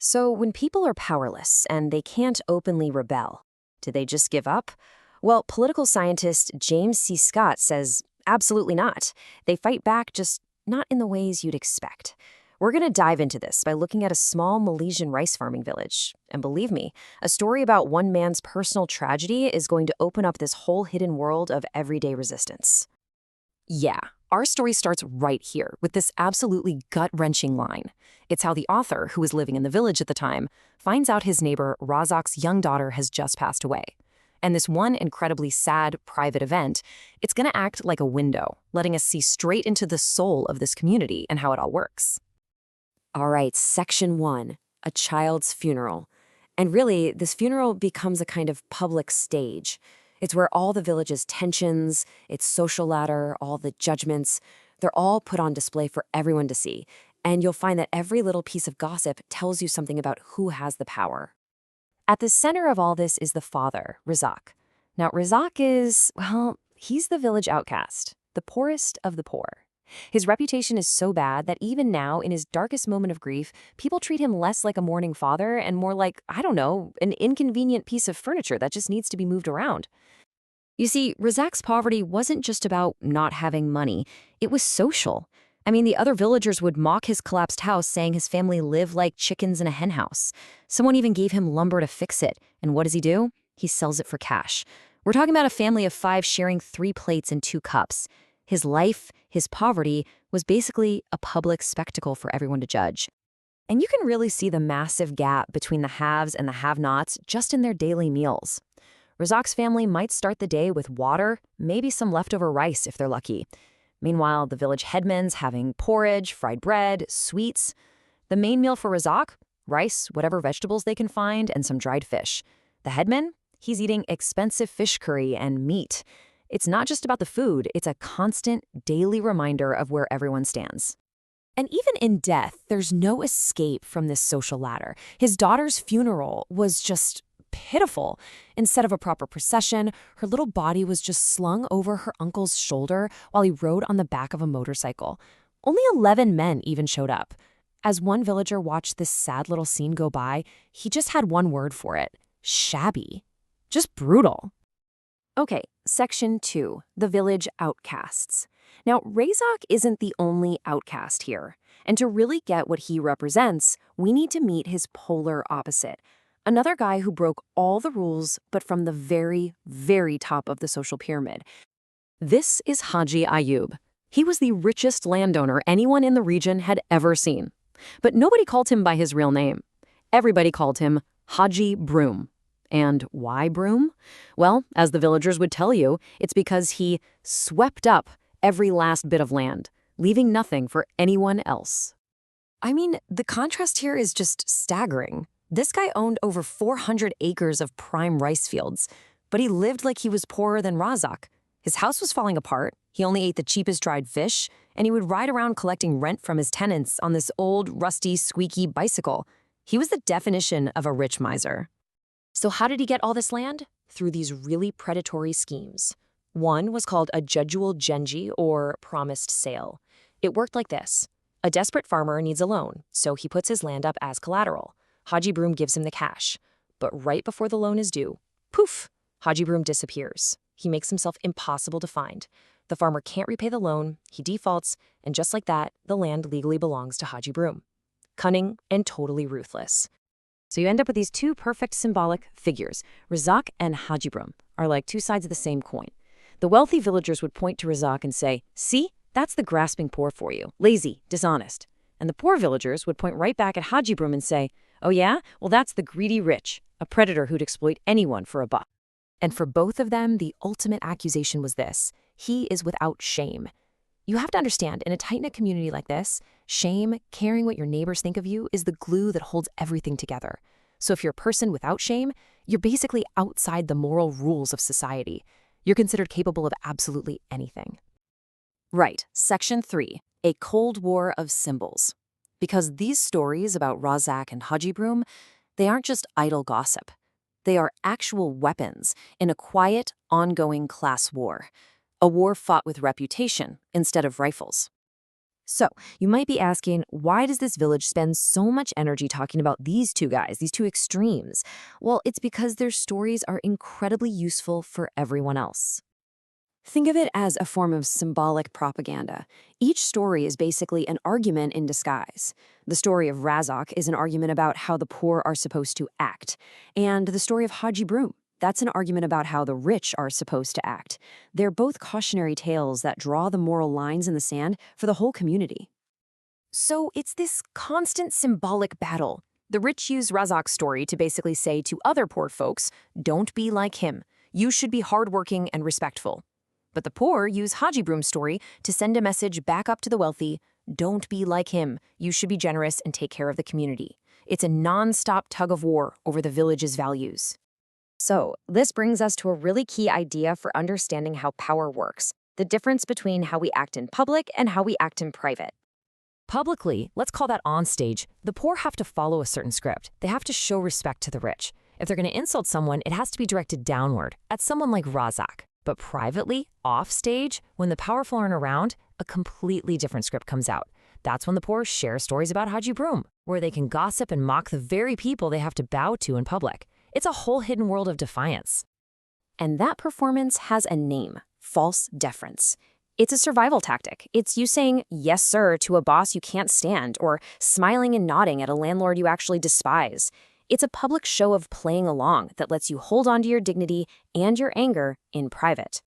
So, when people are powerless and they can't openly rebel, do they just give up? Well, political scientist James C. Scott says absolutely not. They fight back, just not in the ways you'd expect. We're going to dive into this by looking at a small Malaysian rice farming village. And believe me, a story about one man's personal tragedy is going to open up this whole hidden world of everyday resistance. Yeah, our story starts right here with this absolutely gut-wrenching line. It's how the author, who was living in the village at the time, finds out his neighbor Razak's young daughter has just passed away. And this one incredibly sad, private event, it's going to act like a window, letting us see straight into the soul of this community and how it all works. All right, Section 1, a child's funeral. And really, this funeral becomes a kind of public stage. It's where all the village's tensions, its social ladder, all the judgments, they're all put on display for everyone to see. And you'll find that every little piece of gossip tells you something about who has the power. At the center of all this is the father, Razak. Now, Razak is, well, he's the village outcast, the poorest of the poor. His reputation is so bad that even now, in his darkest moment of grief, people treat him less like a mourning father and more like, I don't know, an inconvenient piece of furniture that just needs to be moved around. You see, Razak's poverty wasn't just about not having money, it was social. I mean, the other villagers would mock his collapsed house, saying his family lived like chickens in a henhouse. Someone even gave him lumber to fix it, and what does he do? He sells it for cash. We're talking about a family of 5 sharing 3 plates and 2 cups. His life, his poverty, was basically a public spectacle for everyone to judge. And you can really see the massive gap between the haves and the have-nots just in their daily meals. Razak's family might start the day with water, maybe some leftover rice if they're lucky. Meanwhile, the village headman's having porridge, fried bread, sweets. The main meal for Razak? Rice, whatever vegetables they can find, and some dried fish. The headman? He's eating expensive fish curry and meat. It's not just about the food, it's a constant, daily reminder of where everyone stands. And even in death, there's no escape from this social ladder. His daughter's funeral was just pitiful. Instead of a proper procession, her little body was just slung over her uncle's shoulder while he rode on the back of a motorcycle. Only 11 men even showed up. As one villager watched this sad little scene go by, he just had one word for it: shabby. Just brutal. Okay, Section 2, the village outcasts. Now, Razak isn't the only outcast here. And to really get what he represents, we need to meet his polar opposite. Another guy who broke all the rules, but from the very, very top of the social pyramid. This is Haji Ayub. He was the richest landowner anyone in the region had ever seen. But nobody called him by his real name. Everybody called him Haji Broom. And why Broom? Well, as the villagers would tell you, it's because he swept up every last bit of land, leaving nothing for anyone else. I mean, the contrast here is just staggering. This guy owned over 400 acres of prime rice fields, but he lived like he was poorer than Razak. His house was falling apart, he only ate the cheapest dried fish, and he would ride around collecting rent from his tenants on this old, rusty, squeaky bicycle. He was the definition of a rich miser. So how did he get all this land? Through these really predatory schemes. One was called a jejul genji, or promised sale. It worked like this. A desperate farmer needs a loan, so he puts his land up as collateral. Haji Broom gives him the cash. But right before the loan is due, poof, Haji Broom disappears. He makes himself impossible to find. The farmer can't repay the loan, he defaults, and just like that, the land legally belongs to Haji Broom. Cunning and totally ruthless. So you end up with these 2 perfect symbolic figures. Razak and Haji Broom are like 2 sides of the same coin. The wealthy villagers would point to Razak and say, "See, that's the grasping poor for you, lazy, dishonest." And the poor villagers would point right back at Haji Broom and say, "Oh yeah? Well, that's the greedy rich, a predator who'd exploit anyone for a buck." And for both of them, the ultimate accusation was this: he is without shame. You have to understand, in a tight-knit community like this, shame, caring what your neighbors think of you, is the glue that holds everything together. So if you're a person without shame, you're basically outside the moral rules of society. You're considered capable of absolutely anything. Right, Section 3, a Cold War of symbols. Because these stories about Razak and Haji Broom, they aren't just idle gossip. They are actual weapons in a quiet, ongoing class war. A war fought with reputation instead of rifles. So, you might be asking, why does this village spend so much energy talking about these two guys, these two extremes? Well, it's because their stories are incredibly useful for everyone else. Think of it as a form of symbolic propaganda. Each story is basically an argument in disguise. The story of Razak is an argument about how the poor are supposed to act. And the story of Haji Broom, that's an argument about how the rich are supposed to act. They're both cautionary tales that draw the moral lines in the sand for the whole community. So it's this constant symbolic battle. The rich use Razak's story to basically say to other poor folks, don't be like him. You should be hardworking and respectful. But the poor use Haji Broom's story to send a message back up to the wealthy, don't be like him. You should be generous and take care of the community. It's a non-stop tug of war over the village's values. So, this brings us to a really key idea for understanding how power works, the difference between how we act in public and how we act in private. Publicly, let's call that onstage, the poor have to follow a certain script. They have to show respect to the rich. If they're going to insult someone, it has to be directed downward, at someone like Razak. But privately, offstage, when the powerful aren't around, a completely different script comes out. That's when the poor share stories about Haji Broom, where they can gossip and mock the very people they have to bow to in public. It's a whole hidden world of defiance. And that performance has a name, false deference. It's a survival tactic. It's you saying yes, sir, to a boss you can't stand, or smiling and nodding at a landlord you actually despise. It's a public show of playing along that lets you hold on to your dignity and your anger in private.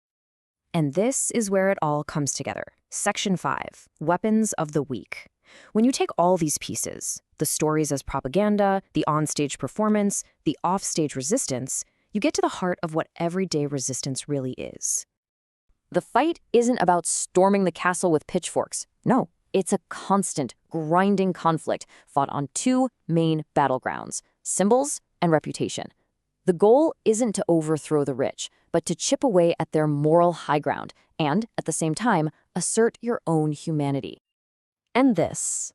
And this is where it all comes together. Section 5, Weapons of the Weak. When you take all these pieces, the stories as propaganda, the onstage performance, the offstage resistance, you get to the heart of what everyday resistance really is. The fight isn't about storming the castle with pitchforks. No, it's a constant, grinding conflict fought on two main battlegrounds: symbols and reputation. The goal isn't to overthrow the rich, but to chip away at their moral high ground and, at the same time, assert your own humanity. And this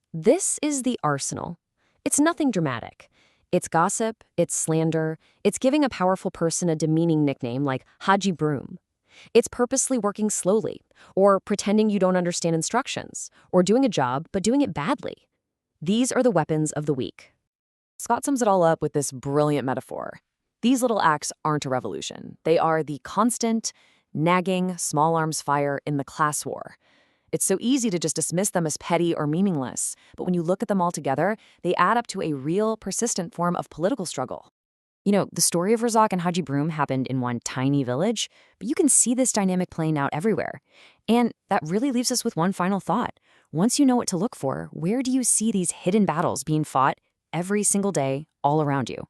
is the arsenal. It's nothing dramatic. It's gossip, it's slander, it's giving a powerful person a demeaning nickname like Haji Broom. It's purposely working slowly, or pretending you don't understand instructions, or doing a job but doing it badly. These are the weapons of the weak. Scott sums it all up with this brilliant metaphor. These little acts aren't a revolution. They are the constant, nagging, small arms fire in the class war. It's so easy to just dismiss them as petty or meaningless, but when you look at them all together, they add up to a real, persistent form of political struggle. You know, the story of Razak and Haji Broom happened in one tiny village, but you can see this dynamic playing out everywhere. And that really leaves us with one final thought. Once you know what to look for, where do you see these hidden battles being fought every single day all around you?